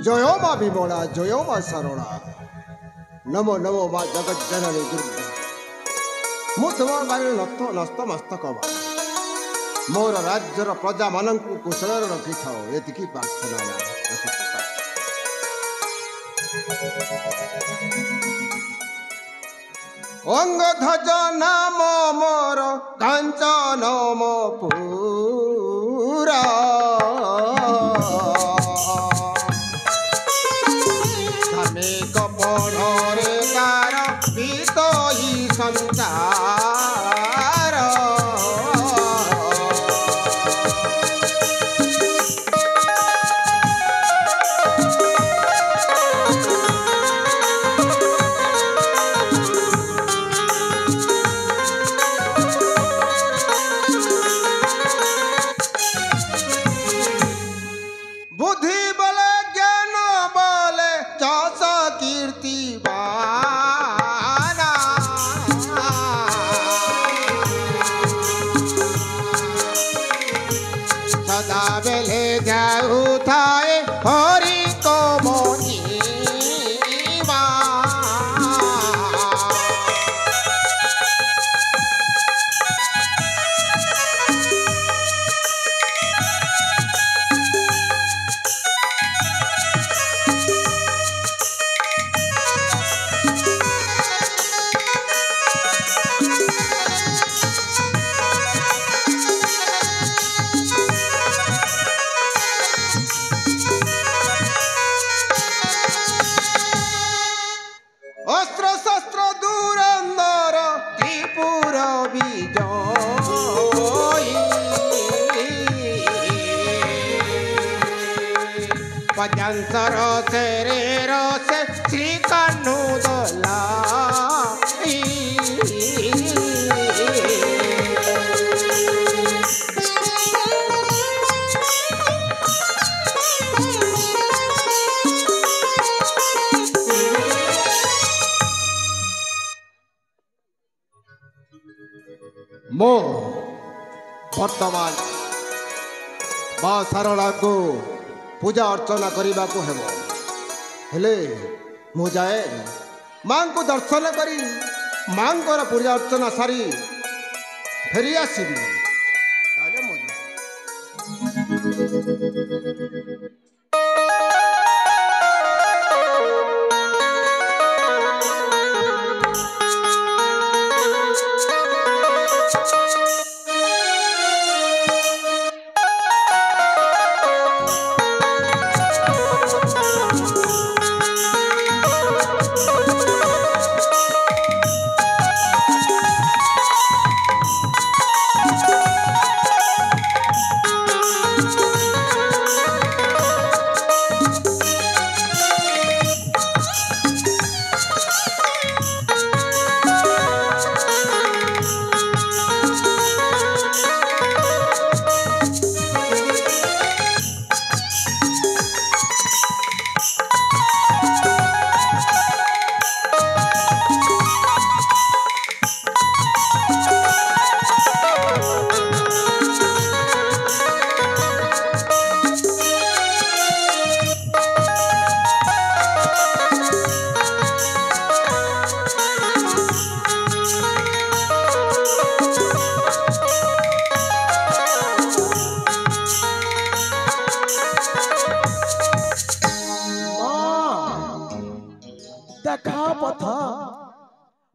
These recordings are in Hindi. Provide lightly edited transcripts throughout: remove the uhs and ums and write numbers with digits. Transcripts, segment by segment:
जयो माँ विमला जयो माँ सरला नमो नमो माँ जगत जननी दुर्गा मु तुम बारे नस्त मस्तक मोर राज्यर प्रजा मान कुशल रखी था ये प्रार्थना अंग ध्वज नाम मोर कांचन पूरा धार्मिक पढ़े तार बीत ही संसार पजंसर शरीर से श्री कान्हू दोला मो वर्तमान मां सरला को पूजा अर्चना करने को हेले मु जाए माँ को दर्शन करी माँ को पूजा अर्चना सारी फेरी आसबि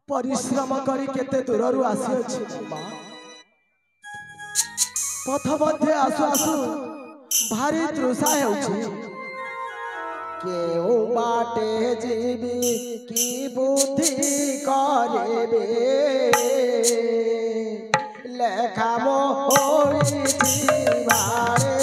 परिश्रम करी केते दूर आसी अछि पथ मध्य आसु आसु भारी तृषा हेउछि केउ बाटे जीवी की बुद्धि करबे लेखा मो होई जीवारे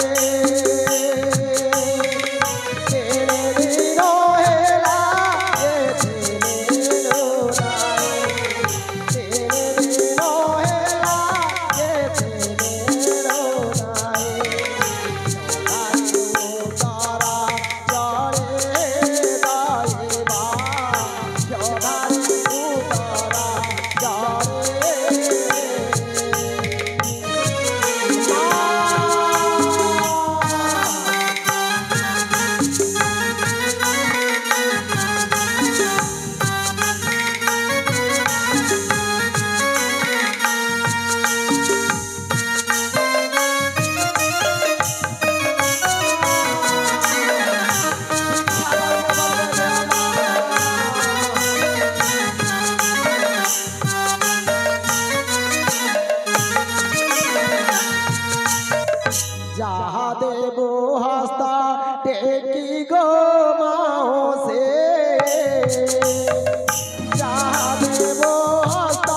Oh ଯାହା ଦେବ ହସ୍ତ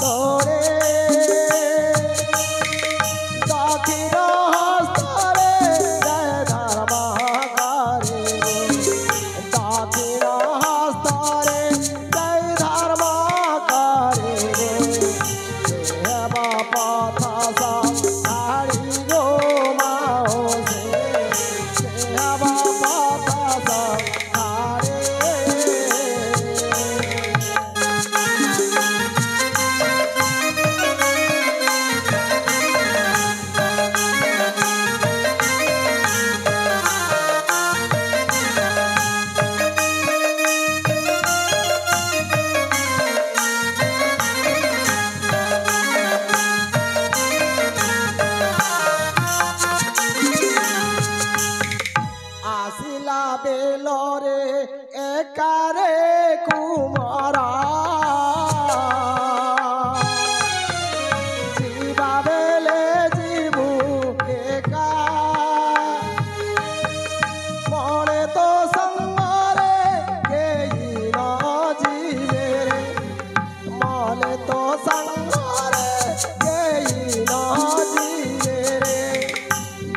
ତୋରେ ଦକ୍ଷିଣ ହସ୍ତରେ ଜୟ ଧର୍ମ କରିବୁ ଦକ୍ଷିଣ ହସ୍ତରେ ଜୟ ଧର୍ମ କରିବୁ ଦେବ ପଥ ଛାଡ଼ି ଗো ମାଉସୀ ଦେବ ପଥ ଛାଡ଼ି ଆସିଲା ବେଲରେ ଏକାରେ କୁମରା ଯିବା ବେଲେ ଯିବୁ ଏକା ମଳେ ତ ସଙ୍ଗରେ କେହି ନ ଯିବେ ରେ ମଳେ ତ ସଙ୍ଗରେ କେହି ନ ଯିବେ ରେ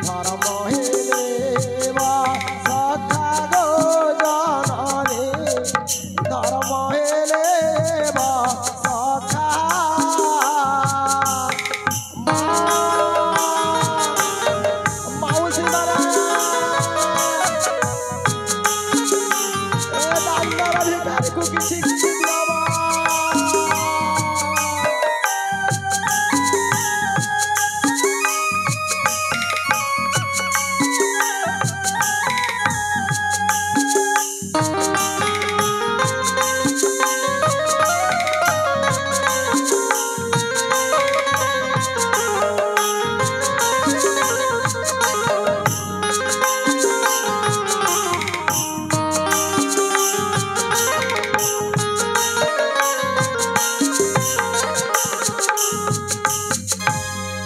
ଧର୍ମ ହେଲେ ବା ସଖା ଗো ଜନନୀ ଧର୍ମ ହେଲେ ବା ସଖା ମାଉସୀ ମାରା ଏ ଦାଣ୍ଡର ଭିକାରୀକୁ କିଛି କିଛି ଦିଅବା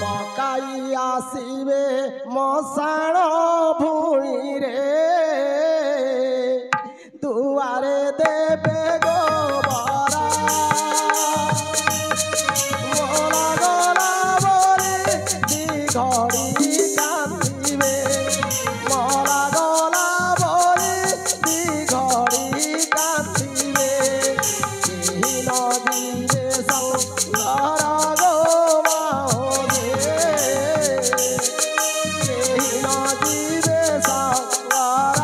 ପକାଇ ଆସିବେ ମଶାଣ ଭୂଇଁରେ ଦୁଆରେ ଦେବେ ଗୋବରା ମଲା ଗଲା ବୋଲି ଦି ଘଡ଼ି କାନ୍ଦିବେ ମଲା ଗଲା ବୋଲି ଦି ଘଡ଼ି କାନ୍ଦିବେ କେହି ନ ଯିବେ ସଙ୍ଗର ଗো ମାଉସୀ କେହି ନ ଯିବେ ସଙ୍ଗରା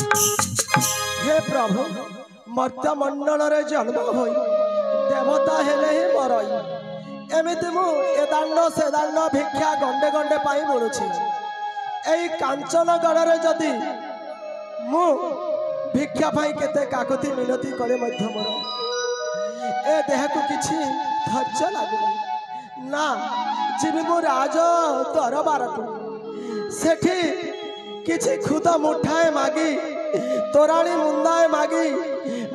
हे प्रभु मर्त्यमंडल जन्म हो देवता हेले ही मरई एमती मु ए दांड से दांड भिक्षा गंडे गंडे पाई मिलूची यही कांचनगढ़ जदि मु भिक्षा पाई केते काकुति मिनती करे मध्य मोर ए देह को किछि धैर्य लागुनी ना जीवी मु राज दरबार को सेठी किछि खुद मुठाए मागी तोराणी मुंदाए मागी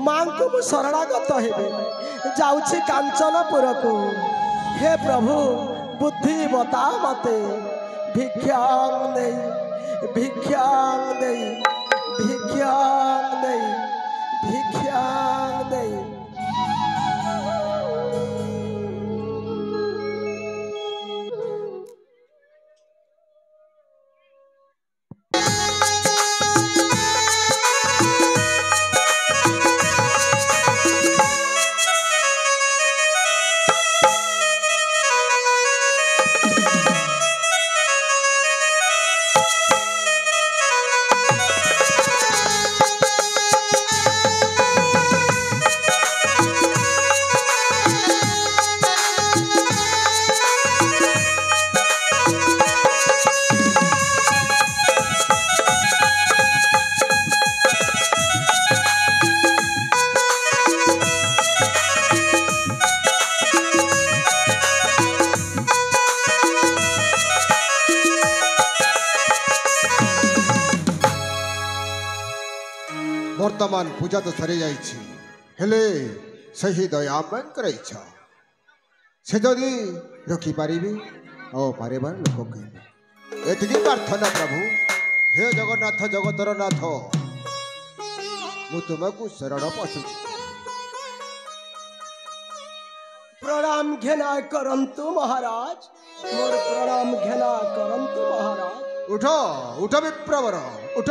मां को मु शरणागत हेबे जाउछि कांचनपुर को हे प्रभु बुद्धि बता मते भिक्षां दे भिक्षां दे भिक्षां दे भिक्षां दे ବର୍ତ୍ତମାନ ପୂଜା ତ ସରିଯାଇଛି, ହେଲେ ସେହି ଦୟାମୟଙ୍କର ଇଚ୍ଛା ସେ ଯଦି ରଖିପାରିବି ଆଉ ପାରିବାର ଲୋକ କହିବେ। ଏତିକି ପ୍ରାର୍ଥନା ପ୍ରଭୁ। ହେ ଜଗନ୍ନାଥ ଜଗତର ନାଥ, ମୁଁ ତୁମକୁ ଶରଣ ପଶୁଛି। प्रणाम घेना करंतु महाराज, मोर प्रणाम घेना करंतु महाराज। उठ उठ विप्रवर उठ,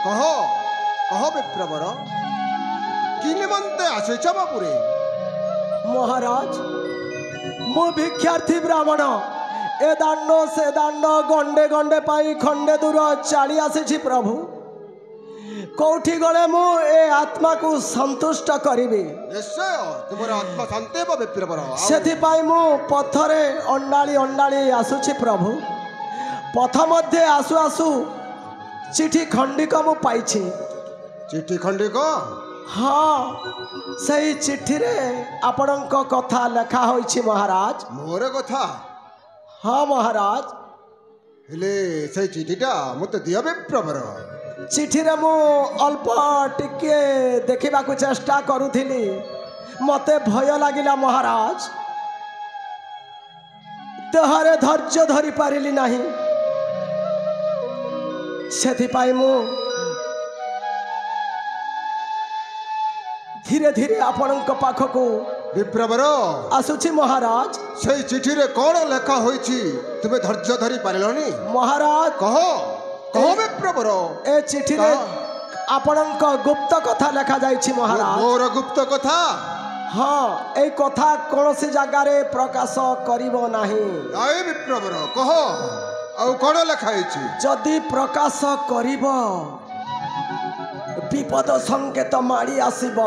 कह कह विप्रवर, कि निमंते आसीछ बापुरे? महाराज मु भिक्षार्थी ब्राह्मण, ए दांड से दांड गंडे गंडे पाई खंडे दूर चली आसी प्रभु। कौठी गले मु ए आत्मा को संतुष्ट करिबी। निश्चय तुमर आत्मा शांति हेबो विप्रवर। सेथि पाई मु पथरे अंडाली अंडाली आसुछि प्रभु। पथ मध्ये आसु आसु चिठी खंडिक मु पाइछि। चिठी खंडिक? हाँ, सही चिठी रे आपणक कथा लेखा होइछि महाराज। मोर कथा? हाँ महाराज। हेले से चिठीटा मते दिया विप्रवर। चिठी रे मु अल्प टिके देखिबा को चेष्टा करूथिली, मते भय लागिला महाराज। देहरे धैर्य धरि पारिली नाही। सेथि पाई मु धीरे धीरे आपणक पाखको विप्रवर आसुछि महाराज। से चिठी रे कोन लेखा होइछि तुमे धैर्य धरि पारिलनी? महाराज कह कह विप्रवर। ए चिठी रे आपणक गुप्त कथा लेखा जाइछि महाराज। मोर गुप्त कथा? हाँ, ए कथा कोनोसी जगह रे प्रकाश करिवो नाही। आए विप्रवर कह आ कोन लेखा होइछि? जदि प्रकाश करिवो विपद संकेत माड़ी आसीब।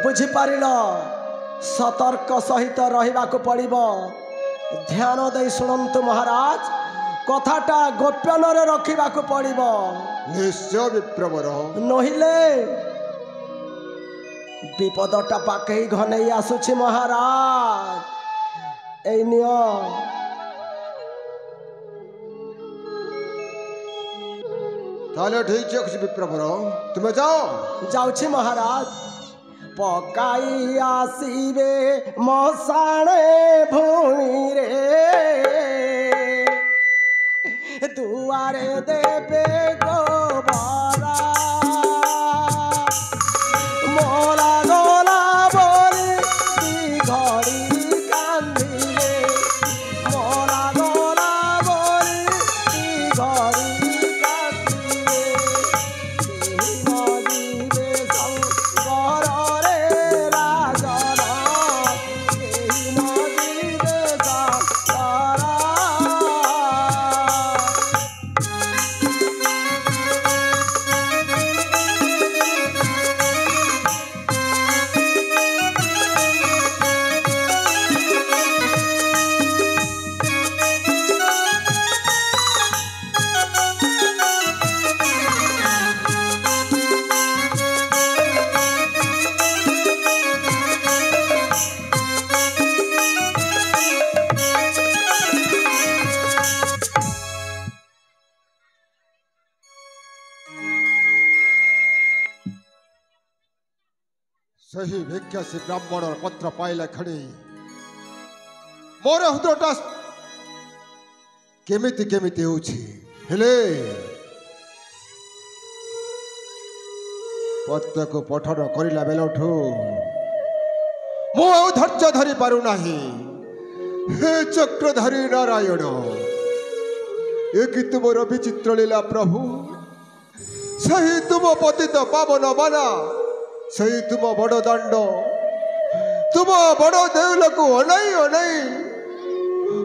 बुझी पारिल? सतर्क सहित रहिबाकु पड़िबो। ध्यान दे सुनंतु महाराज, कथाटा गोपन रे रखिबाकु पड़िबो। निश्चय विप्रवर। नहिले विपदटा पाके घनेई आसुछि महाराज। ए नियो ताले ठीक छै विप्रवर, तुमे जाओ। जाउछि महाराज। पकाई आसीबे मसाणे भूमि रे, दुआरे देबे गोबरा। मोला गोला बोली दी घड़ी कांदिले, मोला गोला बोली दी घड़ी कांदिले। नदीबे शंकर रे राजन, नदीबे शंकर। सही भिक्षा से ब्राह्मण पत्र पाइला खड़ी मोर हृदयटा केमिति केमिति होछि। हेले पत्र को पठन करिला बेलठू मो धैर्य धरि पारु नाही। हे चक्रधारी नारायण, ए कि तुमर विचित्र लीला प्रभु। सही तुम पतित पावन बाना, सही तुम बड़ दांड, तुम बड़ देउल को अनाई अनाई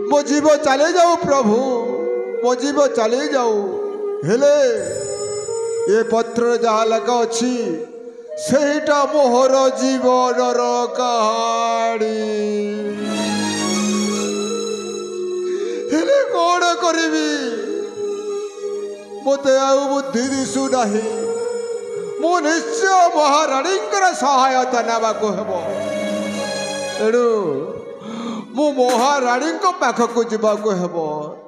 मो जीव चले जाऊ प्रभु, मो जीव चले जाऊ। हेले ए पत्र जहाँ लगा अच्छी सेटा मोहर जीवनर कहानी। हेले कौन करिबी मते आउ बुद्धि दिशु नाही। मु निश्चय महाराणी सहायता नाबाक हेब। एणु मु महाराणी पाखक जावाक हेब।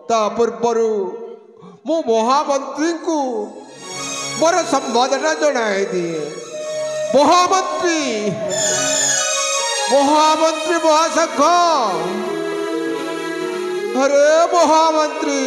ता पूर्वर ମୁଁ ମହାମନ୍ତ୍ରୀଙ୍କୁ ମୋର ସମ୍ବାଦଟା ଜଣାଇ ଦିଏ। ମହାମନ୍ତ୍ରୀ ମହାମନ୍ତ୍ରୀ ମହାଶଙ୍ଖ, अरे महामंत्री,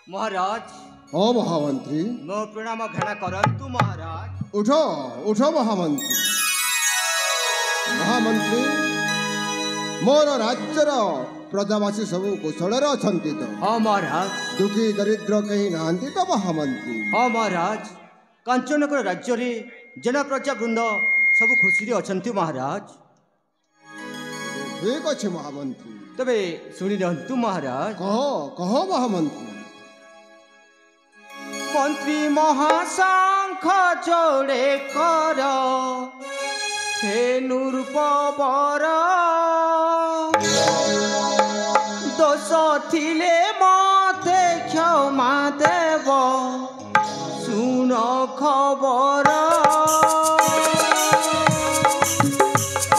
महाराज। ओ महामंत्री, मो प्रणाम घना करंतु महाराज। उठो उठो महामंत्री। महामंत्री, मोर राज्यर प्रजावासी सब कुशल अछंती तो? हाँ महाराज। दुखी दरिद्र कहीं नाहंती तो महामंत्री? हाँ महाराज, कांचनगर राज्य रे जन प्रजा वृंद सब खुशी रे अछंती महाराज। ठीक अच्छे महामंत्री, तबे सुनी रहंतु महाराज। कहो कहो महामंत्री। मंत्री महाशंख जोड़े कर फेनुर पवर, दोष थिले मते क्षमा देव सुन खबर।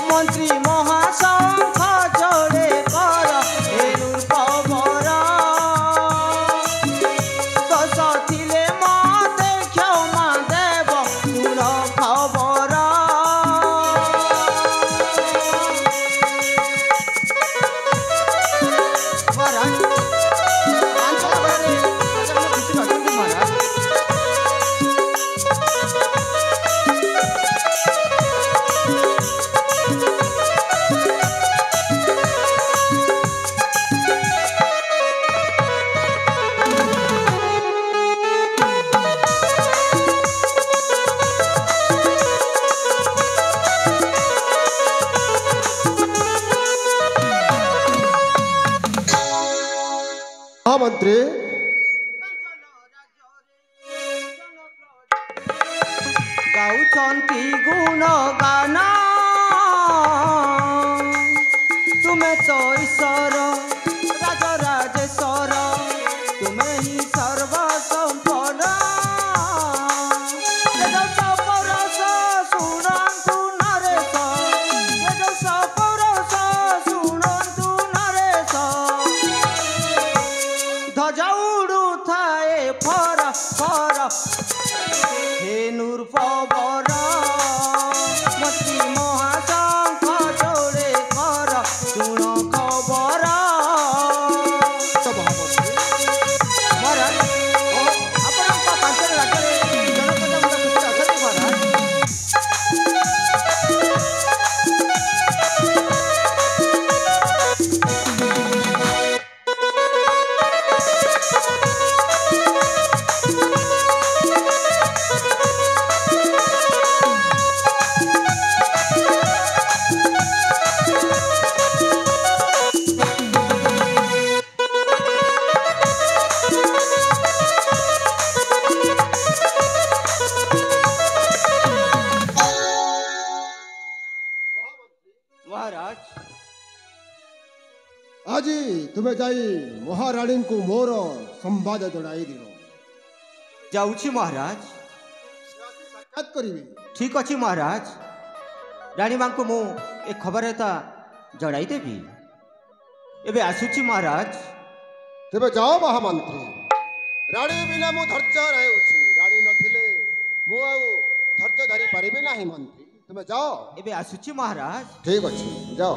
मंत्री महाशंख जोड़े कर फेनुर पवर, दोष थिले मते क्षमा देव सुन खबर। महामंत्री, गाउछंती गुण गान तुमे तो ईश्वर राजराजेश्वर, तुमे ही सर्व संपन्न। तेजो सपरस शुणन्तु नरेश, तेजो सपरस शुणन्तु नरेश, ध्वजा उड़ुथाए फर फर फेनुर पवर। मंत्री महाशंख जोड़े कर सुन खबर। महाराज, आपणଙ୍କ ପାଞ୍ଚ ରାଜ୍ୟରେ ଜନପ୍ରଜା ମଧ୍ୟ ଖୁସିରେ ଅଛନ୍ତି महाराज। महाराज, आज तुम्हें जाई महाराणी को मोर संवाद जनाई दियो। जाऊछी महाराज। साक्षात करिवे। ठीक अछि महाराज, रानी मां को मु ए खबर हेता जणाई देबी। एबे आसुची महाराज। तेबे जाओ महामंत्री। राणी बिना मु धैर्य रहउछि। राणी नथिले मु आउ धैर्य धरि परिबे नाही मंत्री। तुम्हें जाओ। एबे आसुची महाराज। ठीक अछि, जाओ।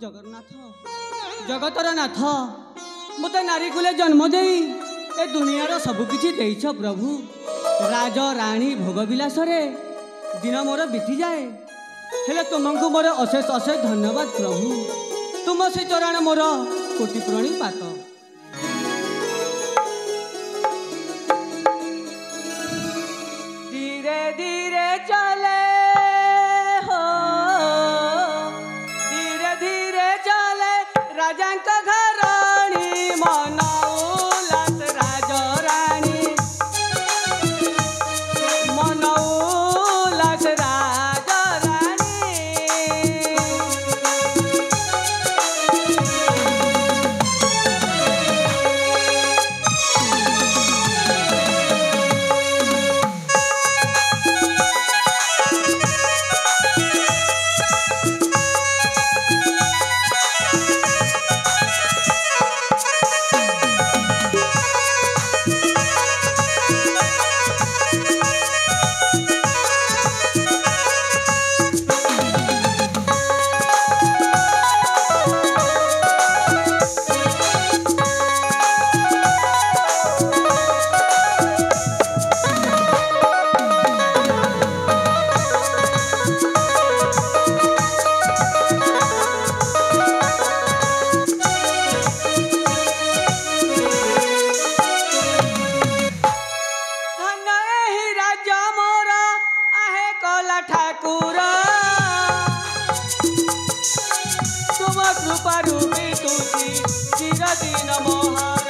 जगन्नाथ जगतर नाथ मत नारी कुले जन्म दे ए दुनियार सबकिछि देइछ प्रभु। राज राणी भोग विलास दिन मोर बीती जाए हेले तुमको मोर अशेष अशेष धन्यवाद प्रभु। तुम से चरण मोर कोटि प्रणिपात। धीरे धीरे चले हो धीरे धीरे चले राजा घराणी मन उल्लास राज राणी मन उल्लास राज राणी। ठाकुर तुम कृपारू बीतुची चिरदिन मोहर।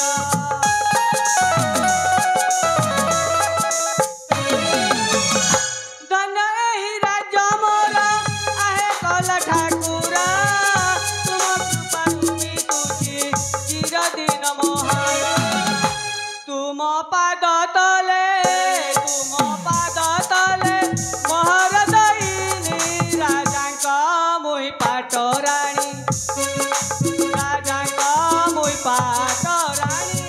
धन्य एहि राज्य मोर आहे कला ठाकुर तुम कृपारू बीतुची चिरदिन मोहर। तुम पाद तले मोहर दईनी राजा मुई पाटराणी राजा मुई पाटराणी।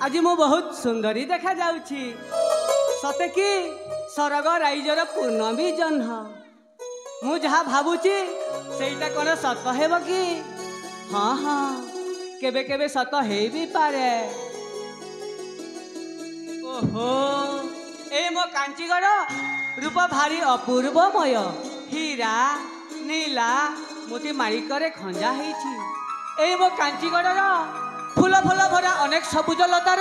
आज मु बहुत सुंदरी देखा जाउछि सते कि सरग राइजर पूर्णमी जन्ह मु जहा भाबुछि सेटा कोन सत हेब कि हाँ हाँ केबे केबे सत हे भी पारे। ओहो ए मो कांचीगढ़ रूप भारी अपूर्वमय हीरा नीला मोती माणिकरे खंजा हेछि। ए मो कांचीगढ़ फूल फूल भरा अनेक सबुज लतार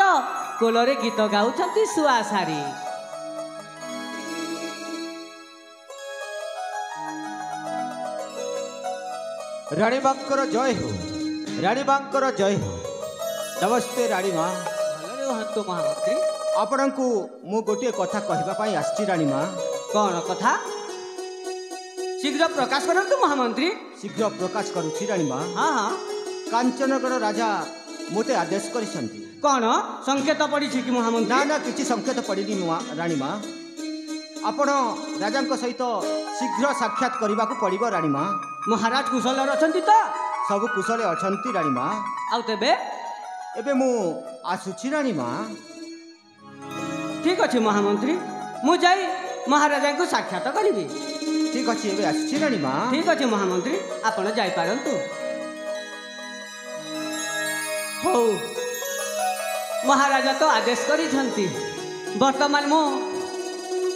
कोलरे गीत गाउछंती सुआसारी। रानी बांकर जय हो रानी बांकर जय हो। नमस्ते रानी माँ। भलरे हंतो महामंत्री आपण को मु गोटे कथा कहबा पई आछि रानी माँ। कौन कथा शीघ्र प्रकाश करंतु महामंत्री। शीघ्र प्रकाश करूछि रानी माँ। हाँ हाँ कांचनगढ़ राजा मोटे आदेश करिसंती। कौन संकेत पड़ी कि महामंत्री? ना ना किछि संकेत पड़िनी रानी माँ। आपण राजा सहित शीघ्र साक्षात करने को पड़ो रानी माँ। महाराज कुशल अछंती तो? सब कुशल अछंती रानी माँ। आउ तेबे एबे मु आसुछि रानी माँ। ठीक अछि महामंत्री मु जाई महाराजा को साक्षात करिबी। ठीक अछि एबे आसुछि रानी माँ। ठीक अछि महामंत्री आपण जाई पारंतु। हो महाराजा तो आदेश करिसंती वर्तमान मु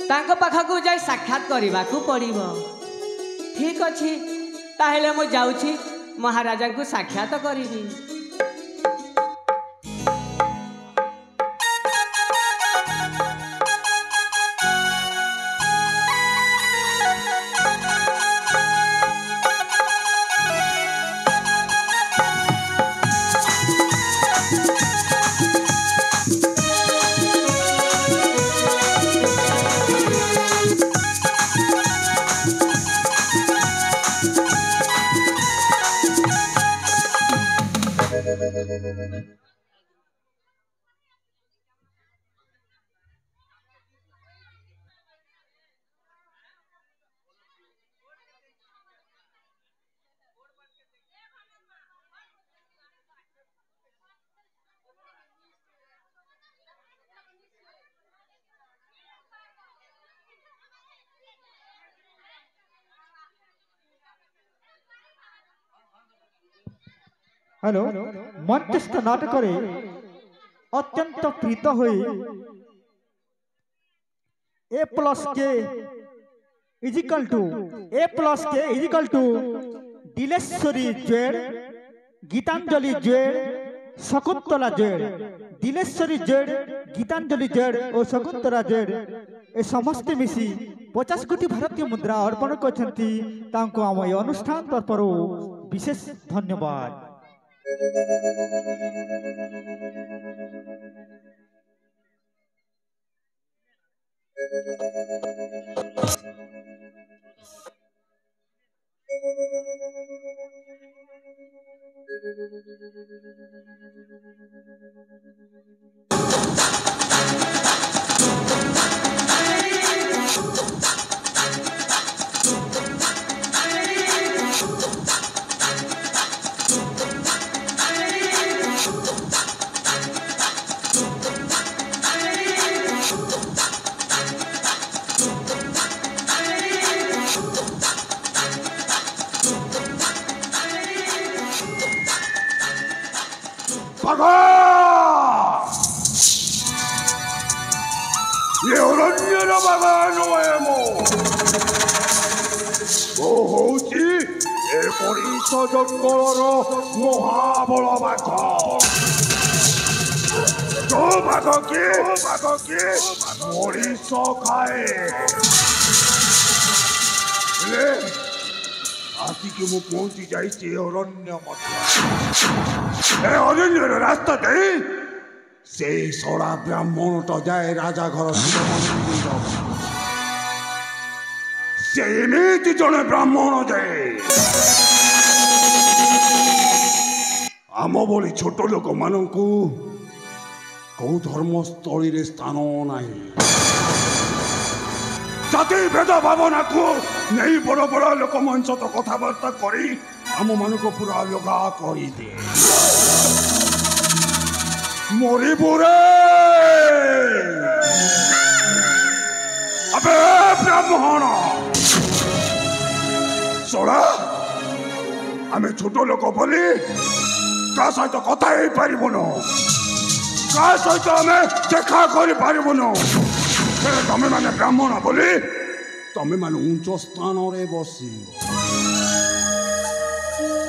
तांको पाखा को जाई साक्षात करबा को पड़िबो। ठीक अछि ताहेले मु जाउछि महाराजा को साक्षात करिबी। हेलो मंचस्थ नाटक अत्यंत प्रीत हो a plus k equal to Dileshwari z Gitanjali z Shakuntala z Dileshwari z Gitanjali z और शकुंतला जेड ए समस्त मिसी 50 कोटी भारतीय मुद्रा अर्पण करछंती तांको आम ए अनुष्ठान तरफरु विशेष धन्यवाद। জঙ্গলর মহাবল বাঘ তো বাঘকে মরিচ খাଏ ଆସିକି ମୁଁ ପହଞ୍ଚି ଯାଇଛି ଅରଣ୍ୟ ମଧ୍ୟ। ଏ ଅରଣ୍ୟର ରାସ୍ତା ଦେଇ ସେଇ ସଡ଼ା ବ୍ରାହ୍ମଣଟା ଯାଏ ରାଜା ଘର ସେ ଏମିତି ଜଣେ ବ୍ରାହ୍ମଣ ଯାଏ ଆମ ଭଳି ଛୋଟ ଲୋକମାନଙ୍କୁ କୋଉ ଧର୍ମସ୍ଥଳୀରେ ସ୍ଥାନ ନାହିଁ। ଜାତି ଭେଦ ଭାବନାକୁ ନେଇ ବଡ଼ ବଡ଼ ଲୋକମାନଙ୍କ ସହିତ କଥାବାର୍ତ୍ତା କରି ଆମମାନଙ୍କୁ ପୁରା ଅଲଗା କରିଦିଏ। ମରିବୁ ରେ ଆବେ ବ୍ରାହ୍ମଣ ଶଳା ଆମେ ଛୋଟ ଲୋକ ବୋଲି କାହା ସହିତ କଥା ହେଇପାରିବୁନୁ, କାହା ସହିତ ଆମେ ଦେଖା କରିପାରିବୁନୁ। ତମେ ମାନେ ବ୍ରାହ୍ମଣ ବୋଲି ତମେ ମାନେ ଉଚ୍ଚ ସ୍ଥାନରେ ବସିବ,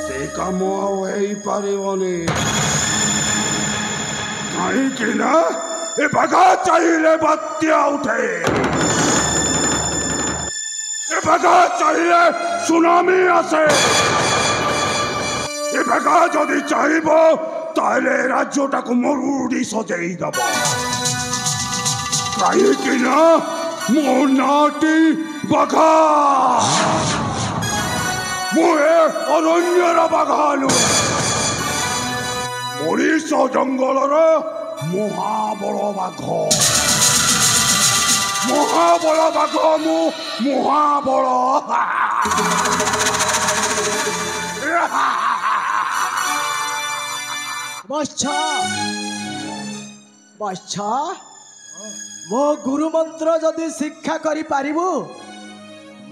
ସେ କାମ ଆଉ ହେଇପାରିବନି। କାହିଁକି ନା ଏ ବାଘା ଚାହିଁଲେ ବାତ୍ୟା ଉଠେ, ଏ ବାଘା ଚାହିଁଲେ ସୁନାମି ଆସେ, ଏ ବାଘା ଯଦି ଚାହିଁବ ତାହେଲେ ରାଜ୍ୟଟାକୁ ମରୁଡ଼ି ସଜେଇ ଦବ। କାହିଁକି ନା ମୋ ନାଁଟି ବାଘା, ମୁଁ ଏ ଅରଣ୍ୟର ବାଘା ନୁହେଁ, ମଣିଷ ଜଙ୍ଗଲର ମହାବଳ ବାଘ। ମହାବଳ ବାଘ ମୁଁ, ମହାବଳ। ବତ୍ସ मो गुरु मंत्र जदि शिक्षा करि पारिबु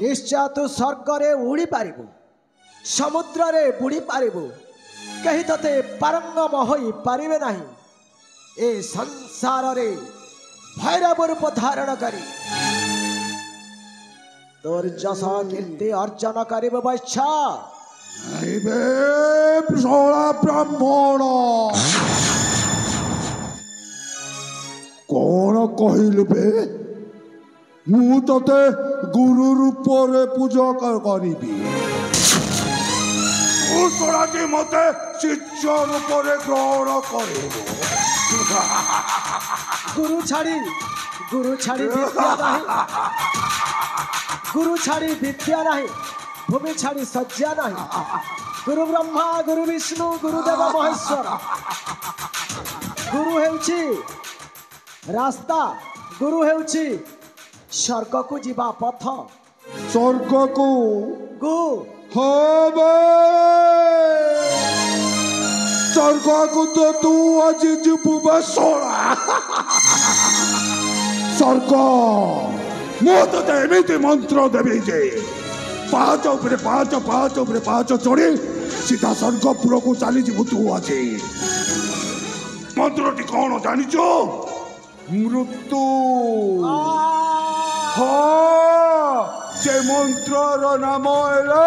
निश्चय तू स्वर्ग रे उड़ी पारिबु, समुद्र रे बुड़ी पारिबु, कहीं तते पारंगम होई पारिबे नहीं। ए संसार रे भैरव रूप धारण करी तोर जस कीर्ति अर्जन करिब। बत्स ଏବେ ଶଳା ବ୍ରାହ୍ମଣ କଣ କହିଲୁ ବେ? ମୁଁ ତତେ ଗୁରୁ ରୂପରେ ପୂଜା କରିବି। ତୁ ଶଳାଟି ମତେ ଶିଷ୍ୟ ରୂପରେ ଗ୍ରହଣ କରିବୁ। गुरु छाड़ी विद्या नहीं, गुरु छाड़ी विद्या नहीं, भूमि छाड़ी सज्जा नहीं। गुरु ब्रह्मा गुरु विष्णु गुरुदेव महेश्वर। गुरु हेउछि रास्ता, गुरु हेउछि स्वर्ग को जीवा पथ। स्वर्ग को गु হবে স্বর্গକୁ ତ ତୁ ଆଜି ଯିବୁ ବା ଶଳା। ସ୍ୱର୍ଗ ମୁଁ ତତେ ଏମିତି ମନ୍ତ୍ର ଦେବି ଯେ ପାହାଚ ଉପରେ ପାହାଚ ଚଢ଼ି ସିଧା ସ୍ୱର୍ଗପୁରକୁ ଚାଲିଯିବୁ ତୁ ଆଜି। ମନ୍ତ୍ରଟି କ'ଣ ଜାଣିଛୁ? ମୃତ୍ୟୁ। ହଁ, ସେ ମନ୍ତ୍ରର ନାମ ହେଲା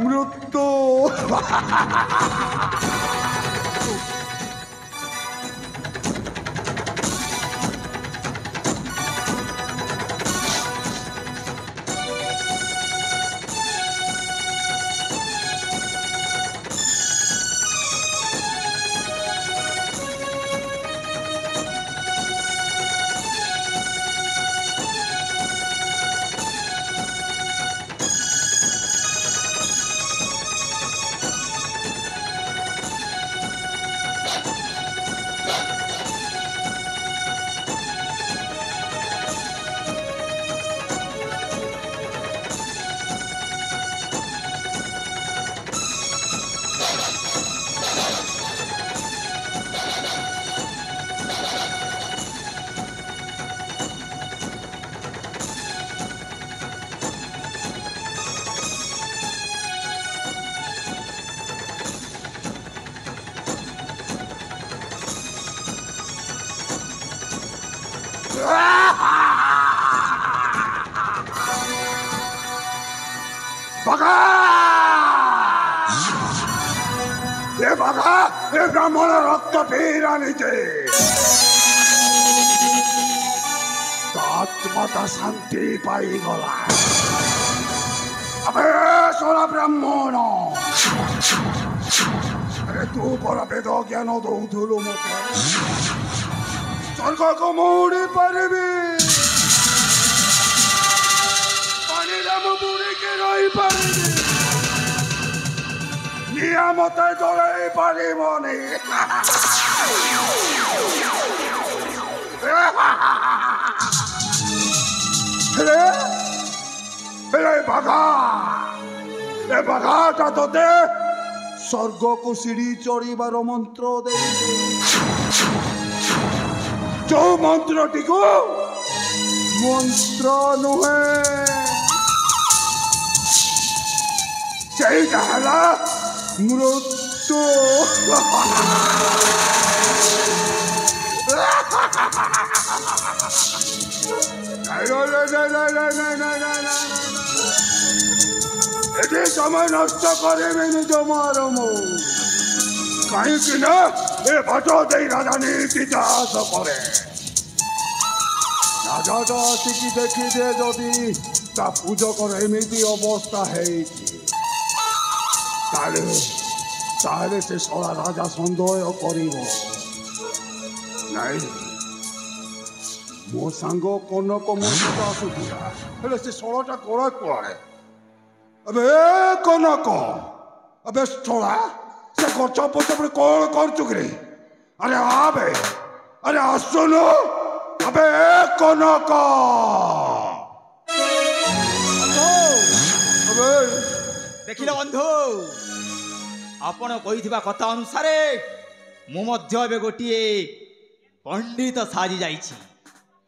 ମୃତ୍ୟୁ। ବ୍ରାହ୍ମଣ ରକ୍ତ ପିଇଲା ନିଜେ ଆତ୍ମାଟା ଶାନ୍ତି ପାଇଗଲା। ଆବେ ଶଳା ବ୍ରାହ୍ମଣ, ଆରେ ତୁ ପରା ବେଦ ଜ୍ଞାନ ଦଉଥିଲୁ ମତେ। ସ୍ୱର୍ଗକୁ ମୁଡ଼ି ପାରିବି, ପାଣିରେ ମୁଁ ବୁଡ଼ିକି ରହିପାରିବି, ନିଆଁ ମତେ ଜଳେଇ ପାରିବନି। ଏ ବାଘାଟା ତତେ ସ୍ୱର୍ଗକୁ ସିଡ଼ି ଚଢ଼ିବାର ମନ୍ତ୍ର ଦେଇଛି। ଯୋଉ ମନ୍ତ୍ରଟିକୁ ମନ୍ତ୍ର ନୁହେଁ, ସେଇଟା ହେଲା ମୃତ୍ୟୁ। ଏଠି ସମୟ ନଷ୍ଟ କରିବିନି ଜମାର ମୁଁ, କାହିଁକି ନା ଏ ବାଟ ଦେଇ ରାଜା ନୀତି ଚାଷ କରେ। ରାଜାଟା ଆସିକି ଦେଖିଦେ ଯଦି ତା ପୂଜକର ଏମିତି ଅବସ୍ଥା ହେଇଛି, ତାହେଲେ ସେ ଶଳା ରାଜା ସନ୍ଦେହ କରିବ। ନାଇଁ, ମୋ ସାଙ୍ଗ କନକ ମନ୍ଦିର ଆସୁଥିଲା, ହେଲେ ସେ ଶଳାଟା କଳା କୁଆଡ଼େ? ଏବେ କନକ, ଏବେ ଶଳା ସେ ଗଛ ପଛରେ କ'ଣ କରୁଛୁ କିରେ? ଆରେ ଆବେ, ଆରେ ଆସୁନୁ। ଏବେ କନକ ଦେଖିଲ ବନ୍ଧୁ, ଆପଣ କହିଥିବା କଥା ଅନୁସାରେ ମୁଁ ମଧ୍ୟ ଏବେ ଗୋଟିଏ ପଣ୍ଡିତ ସାଜି ଯାଇଛି।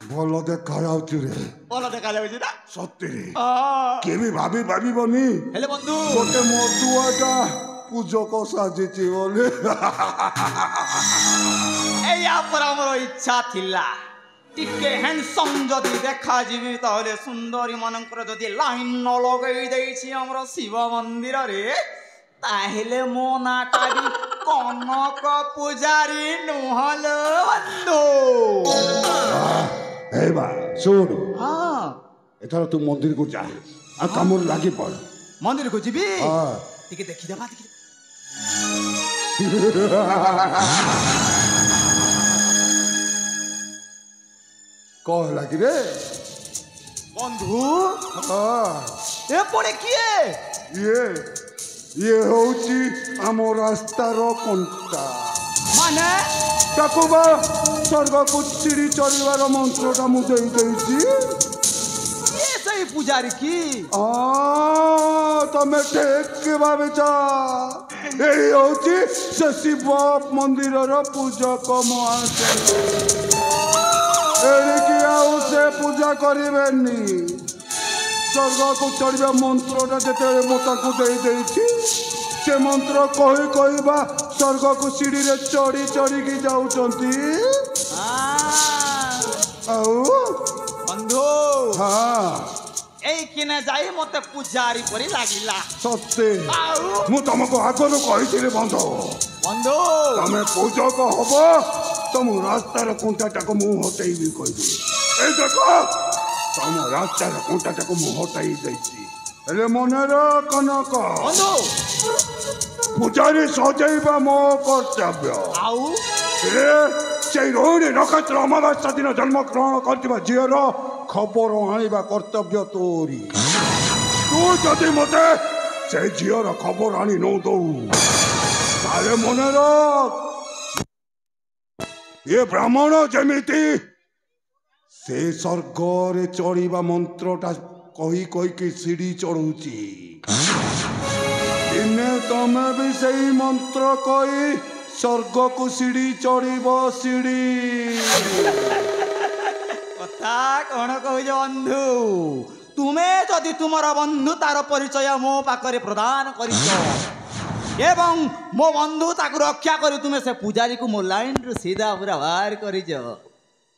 ଭଲ ଦେଖାଯାଉଛି ରେ। ଭଲ ଦେଖାଯାଉଛି ନା? ସତରେ କିଏ ବି ଭାବିବନି ହେଲେ ବନ୍ଧୁ ଗୋଟେ ମଧୁଆଟା ପୂଜକ ସାଜିଛି ବୋଲି। ଏଇଆ ପରେ ଆମର ଇଚ୍ଛା ଥିଲା ଟିକେ ହ୍ୟାଣ୍ଡସମ୍ ଯଦି ଦେଖାଯିବି, ତାହେଲେ ସୁନ୍ଦରୀ ମାନଙ୍କର ଯଦି ଲାଇନ ନ ଲଗେଇ ଦେଇଛି ଆମର ଶିବ ମନ୍ଦିରରେ, তাহলে মো নাটা বি কনক পূজারী নহলো বন্ধু। এই বা শুন, হ্যাঁ এথর তু মন্দিরକୁ যা আর কামর লাগি পড়। মন্দিরକୁ ଯିବି হ্যাঁ ଟିକେ ଦେଖିଦେବା ଟିକେ। কহ লাগি রে? বন্ধু হ্যাঁ এ পড়ে কিଏ? ইয়ে ইয়ে হଉଛି ଆମ ରାସ୍ତାର କଣ୍ଟା। ମାନେ ତାକୁ ବା ସ୍ୱର୍ଗକୁ ଚିଡ଼ି ଚଳିବାର ମନ୍ତ୍ରଟା ମୁଁ ଦେଇ ଦେଇଛି। କିଏ ସେଇ ପୂଜାରୀ କି? ତମେ ଠିକ ଭାବିଛ, ଏଇ ହଉଛି ସେ ଶିବ ମନ୍ଦିରର ପୂଜକ ମହାଶୟ। ଏଣିକି ଆଉ ସେ ପୂଜା କରିବେନି। ସ୍ୱର୍ଗକୁ ଚଢ଼ିବା ମନ୍ତ୍ରଟା ଯେତେବେଳେ ମୁଁ ତାଙ୍କୁ ଦେଇ ଦେଇଛି, ସେ ମନ୍ତ୍ର କହି କହିବା ସ୍ୱର୍ଗକୁ ସିଡ଼ିରେ ଚଢ଼ି ଚଢ଼ିକି ଯାଉଛନ୍ତି। ଆଉ ବନ୍ଧୁ ହଁ ଏଇ କିନେ ଯାଇ ମତେ ପୂଜାରୀ ପରି ଲାଗିଲା। ସତେ ଆଉ ମୁଁ ତମକୁ ଆଗରୁ କହିଥିଲି ବନ୍ଧୁ, ବନ୍ଧୁ ତମେ ପୂଜକ ହବ ତମ ରାସ୍ତାର କଣ୍ଟାଟାକୁ ମୁଁ ହଟେଇବି କହିବି। ଏଇ ଦେଖ ତମ ରାସ୍ତାର କଣ୍ଟାଟାକୁ ମୁଁ ହଟାଇ ଦେଇଛି। ହେଲେ ମନେର କନକ, ବନ୍ଧୁ ପୂଜାରୀ ସଜେଇବା ମୋ କର୍ତ୍ତବ୍ୟ। ଆଉ ସେଇ ରୋହିଣୀ ନକ୍ଷତ୍ର ଅମାବାସ୍ୟା ଦିନ ଜନ୍ମଗ୍ରହଣ କରିଥିବା ଝିଅର ଖବର ଆଣିବା କର୍ତ୍ତବ୍ୟ ତୋରି। ତୁ ଯଦି ମତେ ସେ ଝିଅର ଖବର ଆଣି ନ ଦଉ, ତାହେଲେ ମନେ ରଖ ଏ ବ୍ରାହ୍ମଣ ଯେମିତି ସେ ସ୍ୱର୍ଗରେ ଚଢ଼ିବା ମନ୍ତ୍ରଟା କହି କହିକି ସିଡ଼ି ଚଢ଼ୁଛି, ଦିନେ ତମେ ବି ସେଇ ମନ୍ତ୍ର କହି ସ୍ୱର୍ଗକୁ ସିଡ଼ି ଚଢ଼ିବ। ସିଡ଼ି କଥା କଣ କହୁଛ ବନ୍ଧୁ? ତୁମେ ଯଦି ତୁମର ବନ୍ଧୁ ତାର ପରିଚୟ ମୋ ପାଖରେ ପ୍ରଦାନ କରିଛ ଏବଂ ମୋ ବନ୍ଧୁ ତାକୁ ରକ୍ଷା କରି ତୁମେ ସେ ପୂଜାରୀକୁ ମୋ ଲାଇନରୁ ସିଧା ପୁରା ବାହାର କରିଛ,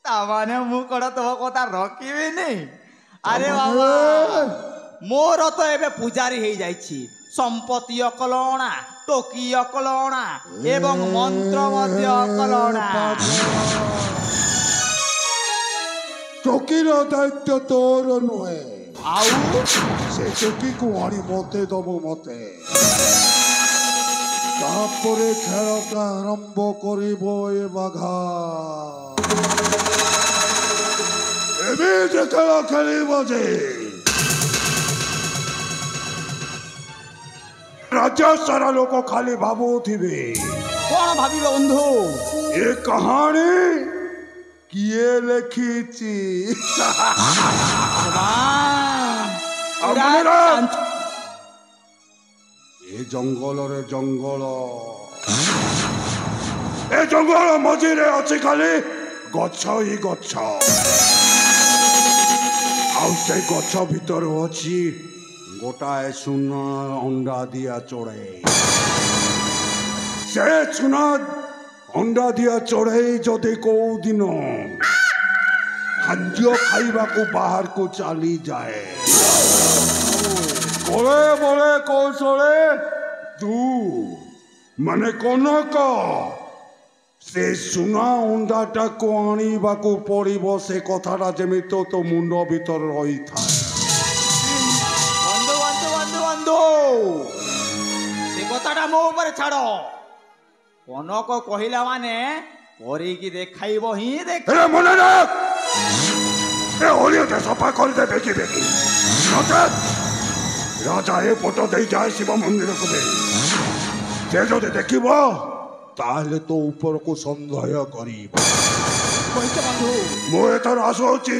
ତାମାନେ ମୁଁ କଣ ତମ କଥା ରଖିବିନି? ଆରେ ବାବା, ମୋର ତ ଏବେ ପୂଜାରୀ ହେଇଯାଇଛି। ସମ୍ପତ୍ତି ଅକଲଣା, ଟୋକି ଅକଲଣା ଏବଂ ମନ୍ତ୍ର ମଧ୍ୟ ଅକଲଣା। ଚକିର ଦାୟିତ୍ୱ ତୋର ନୁହେଁ, ଆଉ ସେ ଚକିକୁ ଆଣି ମତେ ଦବ ମତେ। ତାପରେ ଖେଳଟା ଆରମ୍ଭ କରିବ ଏ ବାଘା। ଏମିତି ଖେଳ ଖେଳିବ ଯେ ରାଜ୍ୟ ସାରା ଲୋକ ଖାଲି ଭାବୁଥିବେ କଣ ଭାବିବ ବନ୍ଧୁ? ଏ କାହାଣୀ କିଏ ଲେଖିଛି। ଏ ଜଙ୍ଗଲରେ ଜଙ୍ଗଲ, ଏ ଜଙ୍ଗଲ ମଝିରେ ଅଛି ଖାଲି ଗଛ ହିଁ ଗଛ। ଆଉ ସେ ଗଛ ଭିତରେ ଅଛି ଗୋଟାଏ ସୁନା ଅଣ୍ଡା ଦିଆ ଚଢ଼େଇ। ସେ ସୁନା ଅଣ୍ଡା ଦିଆ ଚଢ଼େଇ ଯଦି କୋଉ ଦିନ ଖାଦ୍ୟ ଖାଇବାକୁ ବାହାରକୁ ଚାଲିଯାଏ, ବଳେ ବଳେ କୌଶଳେ ତୁ ମାନେ କନକ ସେ ସୁନା ଅଣ୍ଡାଟାକୁ ଆଣିବାକୁ ପଡ଼ିବ। ସେ କଥାଟା ଯେମିତି ତୋ ମୁଣ୍ଡ ଭିତରେ ରହିଥାଏ। ବନ୍ଧୁ ବନ୍ଧୁ ବନ୍ଧୁ ବନ୍ଧୁ ସେ କଥାଟା ମୋ ଉପରେ ଛାଡ଼। କନକ କହିଲା ମାନେ କରିକି ଦେଖାଇବ ହିଁ ଦେଖ। ମନେ ରଖ, ଏ ଓଳିଆଟା ସଫା କରିଦେବେ କି ଦେଖି, ରାଜା ଏ ପଟ ଦେଇ ଯାଏ ଶିବ ମନ୍ଦିରକୁ ଦେଇ। ସେ ଯଦି ଦେଖିବ ତାହେଲେ ତୋ ଉପରକୁ ସନ୍ଦେହ କରିବ। ମୁଁ ଏଥର ଆସୁଛି,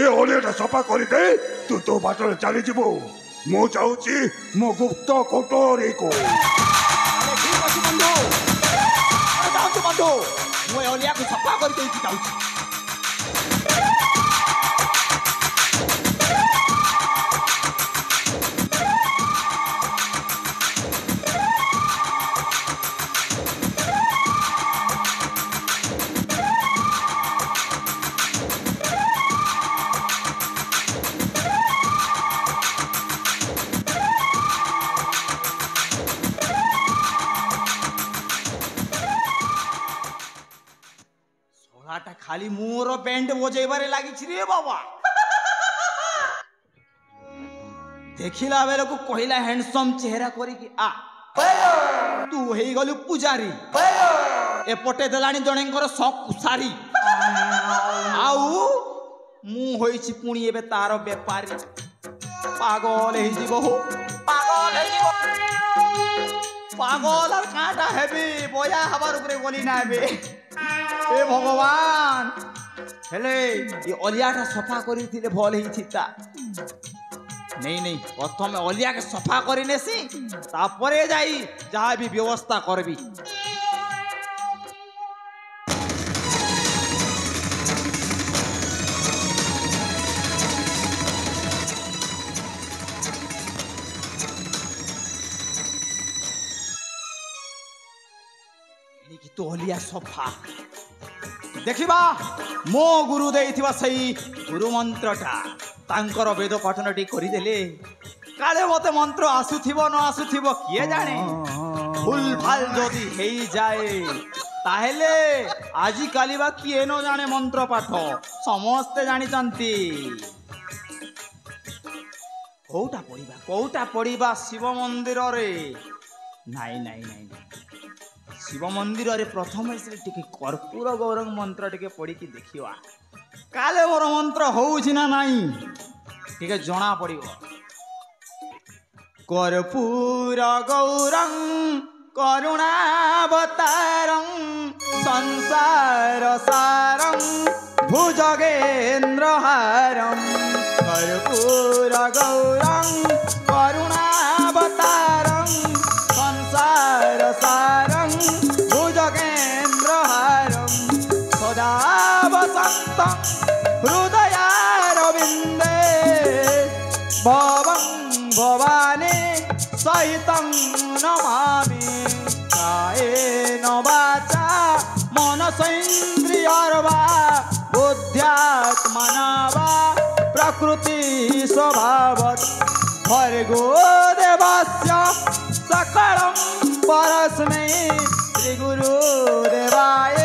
ଏ ଓଳିଆଟା ସଫା କରିଦେ, ତୁ ତୋ ବାଟରେ ଚାଲିଯିବୁ। ମୁଁ ଯାଉଛି ମୋ ଗୁପ୍ତ କୋଠରୀକୁ। ଠିକ ଅଛି ବନ୍ଧୁ, ଯାଉଛି ବନ୍ଧୁ, ମୁଁ ଏ ଅଲିଆକୁ ସଫା କରିଦେଇକି ଯାଉଛି। କାଟା ଖାଲି ମୋର ବ୍ୟାଣ୍ଡ ବଜେଇବାରେ ଲାଗିଛି ରେ ବାବା। ଦେଖିଲା ବେଳକୁ କହିଲା ହ୍ୟାଣ୍ଡସମ୍ ଚେହେରା କରିକି ଆ ତୁ ହେଇଗଲୁ ପୂଜାରୀ, ଏପଟେ ଦେଲାଣି ଜଣେଙ୍କର ଶାଢ଼ୀ, ଆଉ ମୁଁ ହୋଇଛି ପୁଣି ଏବେ ତାର ବେପାରୀ। ପାଗଲ ହେଇଯିବ ହୋ, ପାଗଲ ହେଇଯିବ। ପାଗଲ আর কাঁটা হেবি বয়া হবার উপরে গলি না হবে। এ ভগবান, হেলে এই অলিয়াটা সফা করে দিলে ভাল হইছিতা। নেই নেই, প্রথমে অলিয়াকে সফা করে নেছি, তারপরে যাই যাহা বি ব্যবস্থা করবি। तो अलिया सफा देखिबा मो गुरु देइथिबा सही गुरु मंत्रटा तांकर वेद पठनटी करिदेले काले मते मंत्र आसुथिबो न आसुथिबो किए जाने। फुल फाल जदि हेई जाए ताहेले आजि काली बा किए न जाने मंत्र पाठ समस्ते जानि चंती। कोउटा पड़िबा शिव मंदिर रे? नाई नाई नाई शिव मंदिर रे प्रथम से टिके कर्पूर गौरंग मंत्र टिके पढ़ी की देखिवा काले मोर मंत्र होउछि ना नाई टिके जणा पड़िबो। कर्पूर गौरंग करुणावतारं संसार सारं भुजगेन्द्र हारं। कर्पूर गौरंग करुणावतारं संसार सारं भुजगेन्द्रहारं सदा वसन्तं हृदयारविन्दे भवं भवानी सहितं नमामि। कायेन वाचा मनसेन्द्रियर्वा बुद्ध्यात्मना वा प्रकृति स्वभावत् भर्गो देवस्य सकलं परस्मै श्री गुरुदेवाय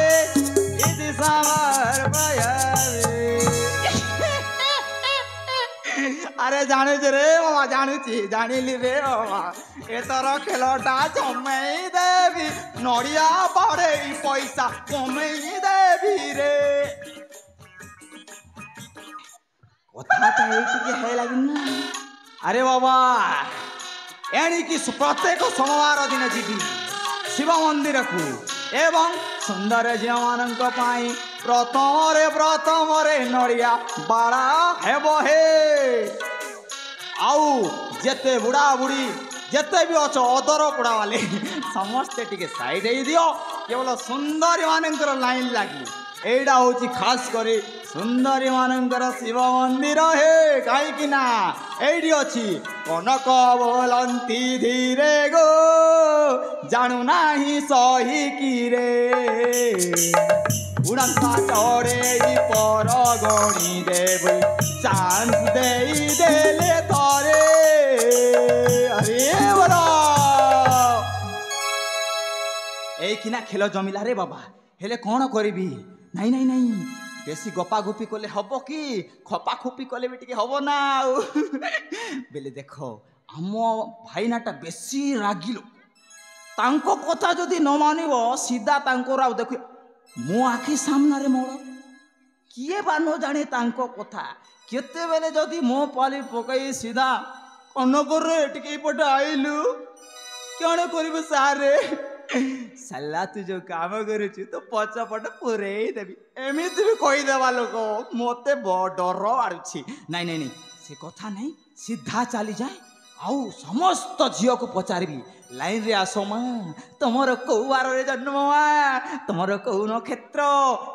इति समर्पयामि। अरे जानुछ रे बाबा, जानुची जानिली रे बाबा, एतर खेलटा जमई देवी नड़िया पड़े पैसा कमई देवी रे। कथाटा एटिके है लागिना। अरे बाबा एणिकी प्रत्येक सोमवार दिन जीवी शिव मंदिर को एवं सुंदर झील मान प्रथम नड़िया बाड़ा हेब हे। आउ जेते बुढ़ा बुढ़ी जेते भी अच्छ अदर बुढ़ा वाले समस्ते टिके साइड ही दियो, केवल सुंदरी मानकर लाइन लगी। एटा हूँ खास करी सुंदरी मानकर शिव मंदिर हे कहीं ना एडी अच्छी कनक बोलती धीरे गो जानू नाही सही की रे उड़ंता चढ़े पर गणी देव चांस दे देले थरे। अरे बड़ा एकिना खेल जमिला रे बाबा, हेले कौन करी? नहीं नहीं नहीं बेसी गपा गुपी कले हब कि खपा खुपी कले भी टिके हब ना बेले देख आम भाईनाटा बेसी रागिलो तांको कथा जदि न मानिब सीधा तांको राव देख मो आखि सामने मोड़ किए बा न जाने तांको कथा केते बेले जदि मो पाली पकई सीधा कनक रे टिके पटे आइलु कौन करिबे सारे सल्ला तू जो काम करुचु तो पचपट पूरे देवी एमती भी कहीदेवा लोक मते डर आड़ुछि। नाई नाई नाई से कथा नहीं सीधा चली जाए आउ समस्त झील को पचारि लाइन रे आस माँ तुमर कौ बार जन्म माँ तुमर कौ नक्षत्र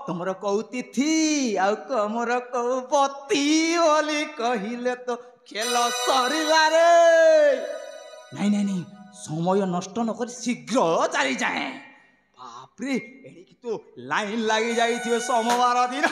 तुमर कौ तिथि आमर कौ पति बोली कहले तो खेल सरिला रे। नाई नाई नाई समय नष्ट न कर शीघ्र चली जाए। बापरे एणिकी तो लाइन लगी जाइए सोमवार दिन।